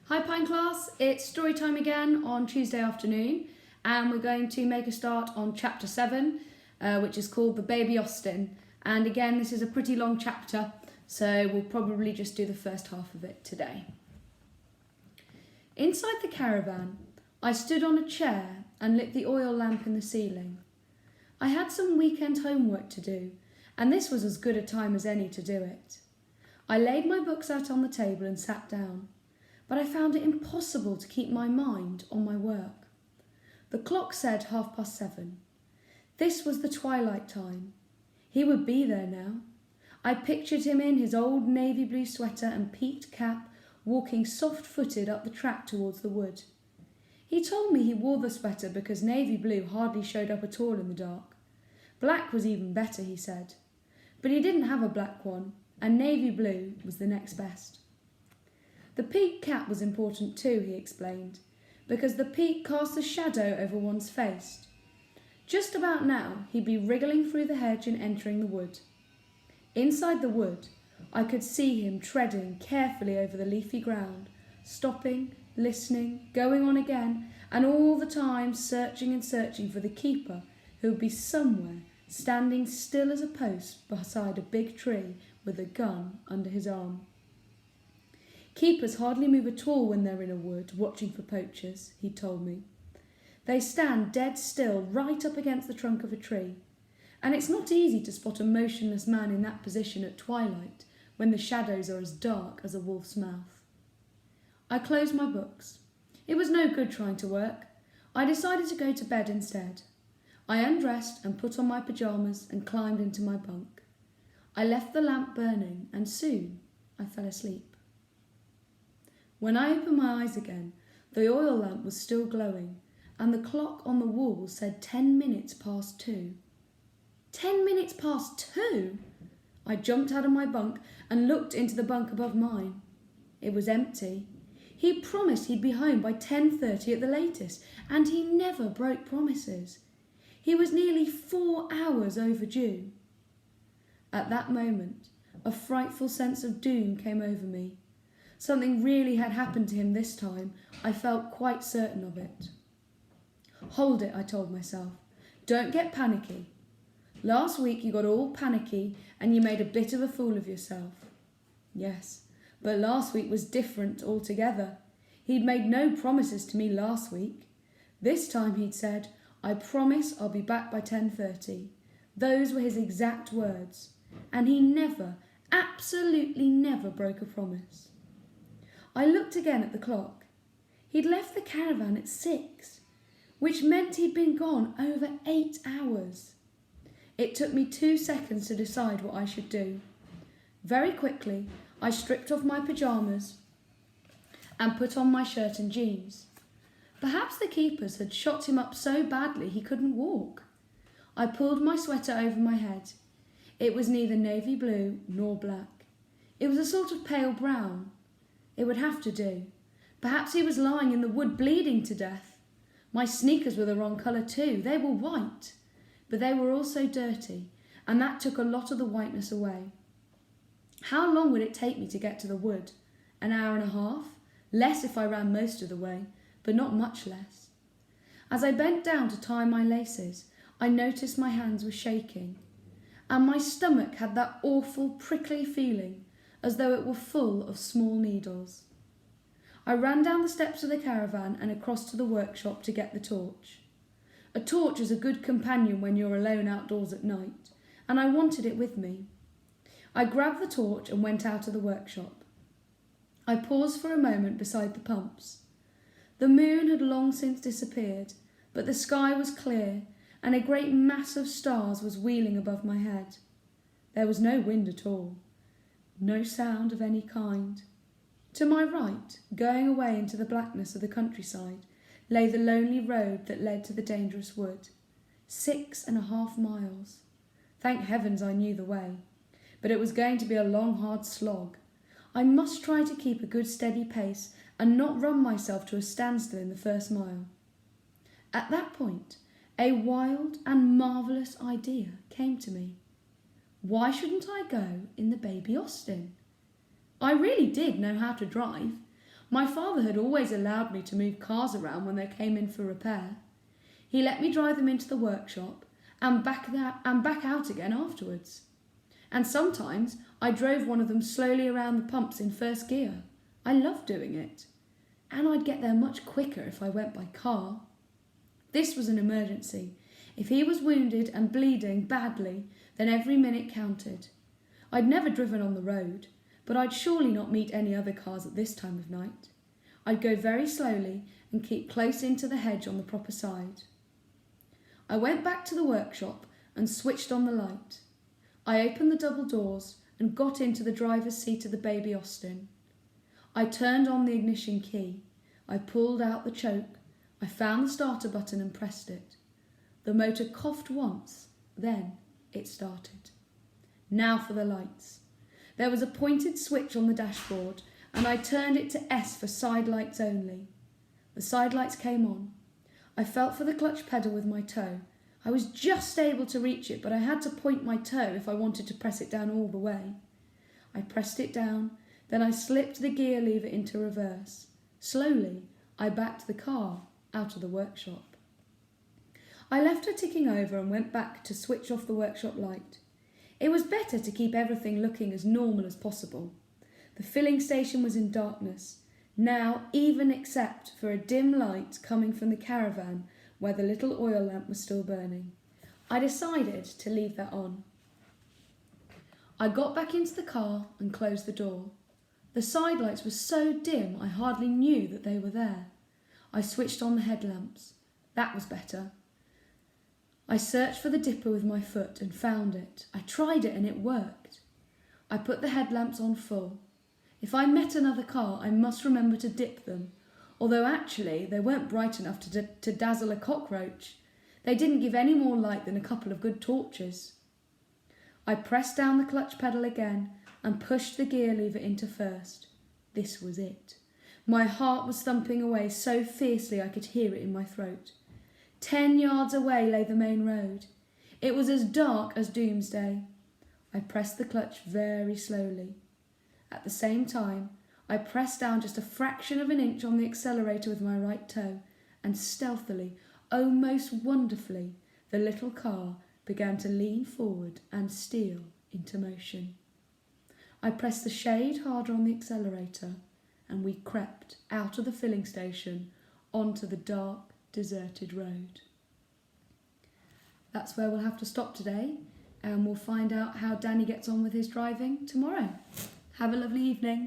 Hi Pine class, it's story time again on Tuesday afternoon, and we're going to make a start on chapter 7, which is called The Baby Austin. And again, this is a pretty long chapter, so we'll probably just do the first half of it today. Inside the caravan, I stood on a chair and lit the oil lamp in the ceiling. I had some weekend homework to do, and this was as good a time as any to do it. I laid my books out on the table and sat down, but I found it impossible to keep my mind on my work. The clock said 7:30. This was the twilight time. He would be there now. I pictured him in his old navy blue sweater and peaked cap, walking soft-footed up the track towards the wood. He told me he wore the sweater because navy blue hardly showed up at all in the dark. Black was even better, he said. But he didn't have a black one, and navy blue was the next best. The peaked cap was important too, he explained, because the peak cast a shadow over one's face. Just about now, he'd be wriggling through the hedge and entering the wood. Inside the wood, I could see him treading carefully over the leafy ground, stopping, listening, going on again, and all the time searching and searching for the keeper who would be somewhere standing still as a post beside a big tree with a gun under his arm. Keepers hardly move at all when they're in a wood watching for poachers, he told me. They stand dead still right up against the trunk of a tree, and it's not easy to spot a motionless man in that position at twilight when the shadows are as dark as a wolf's mouth. I closed my books. It was no good trying to work. I decided to go to bed instead. I undressed and put on my pyjamas and climbed into my bunk. I left the lamp burning, and soon I fell asleep. When I opened my eyes again, the oil lamp was still glowing, and the clock on the wall said 10 minutes past 2. 10 minutes past 2? I jumped out of my bunk and looked into the bunk above mine. It was empty. He promised he'd be home by 10:30 at the latest, and he never broke promises. He was nearly 4 hours overdue. At that moment, a frightful sense of doom came over me. Something really had happened to him this time. I felt quite certain of it. Hold it, I told myself. Don't get panicky. Last week you got all panicky and you made a bit of a fool of yourself. Yes, but last week was different altogether. He'd made no promises to me last week. This time he'd said, I promise I'll be back by 10:30. Those were his exact words. And he never, absolutely never broke a promise. I looked again at the clock. He'd left the caravan at 6, which meant he'd been gone over 8 hours. It took me 2 seconds to decide what I should do. Very quickly, I stripped off my pyjamas and put on my shirt and jeans. Perhaps the keepers had shot him up so badly he couldn't walk. I pulled my sweater over my head. It was neither navy blue nor black. It was a sort of pale brown. It would have to do. Perhaps he was lying in the wood bleeding to death. My sneakers were the wrong colour too. They were white, but they were also dirty, and that took a lot of the whiteness away. How long would it take me to get to the wood? An hour and a half? Less if I ran most of the way, but not much less. As I bent down to tie my laces, I noticed my hands were shaking, and my stomach had that awful prickly feeling as though it were full of small needles. I ran down the steps of the caravan and across to the workshop to get the torch. A torch is a good companion when you're alone outdoors at night, and I wanted it with me. I grabbed the torch and went out of the workshop. I paused for a moment beside the pumps. The moon had long since disappeared, but the sky was clear, and a great mass of stars was wheeling above my head. There was no wind at all. No sound of any kind. To my right, going away into the blackness of the countryside, lay the lonely road that led to the dangerous wood. 6.5 miles. Thank heavens I knew the way. But it was going to be a long, hard slog. I must try to keep a good steady pace and not run myself to a standstill in the first mile. At that point, a wild and marvellous idea came to me. Why shouldn't I go in the Baby Austin? I really did know how to drive. My father had always allowed me to move cars around when they came in for repair. He let me drive them into the workshop and back out again afterwards. And sometimes I drove one of them slowly around the pumps in first gear. I loved doing it. And I'd get there much quicker if I went by car. This was an emergency. If he was wounded and bleeding badly, then every minute counted. I'd never driven on the road, but I'd surely not meet any other cars at this time of night. I'd go very slowly and keep close into the hedge on the proper side. I went back to the workshop and switched on the light. I opened the double doors and got into the driver's seat of the baby Austin. I turned on the ignition key. I pulled out the choke. I found the starter button and pressed it. The motor coughed once, then it started. Now for the lights. There was a pointed switch on the dashboard, and I turned it to S for side lights only. The side lights came on. I felt for the clutch pedal with my toe. I was just able to reach it, but I had to point my toe if I wanted to press it down all the way. I pressed it down, then I slipped the gear lever into reverse. Slowly, I backed the car out of the workshop. I left her ticking over and went back to switch off the workshop light. It was better to keep everything looking as normal as possible. The filling station was in darkness, now even except for a dim light coming from the caravan where the little oil lamp was still burning. I decided to leave that on. I got back into the car and closed the door. The side lights were so dim I hardly knew that they were there. I switched on the headlamps. That was better. I searched for the dipper with my foot and found it. I tried it and it worked. I put the headlamps on full. If I met another car, I must remember to dip them, although actually they weren't bright enough to dazzle a cockroach. They didn't give any more light than a couple of good torches. I pressed down the clutch pedal again and pushed the gear lever into first. This was it. My heart was thumping away so fiercely I could hear it in my throat. 10 yards away lay the main road. It was as dark as doomsday. I pressed the clutch very slowly. At the same time, I pressed down just a fraction of an inch on the accelerator with my right toe, and stealthily, oh most wonderfully, the little car began to lean forward and steal into motion. I pressed the shade harder on the accelerator, and we crept out of the filling station onto the dark, deserted road. That's where we'll have to stop today, and we'll find out how Danny gets on with his driving tomorrow. Have a lovely evening.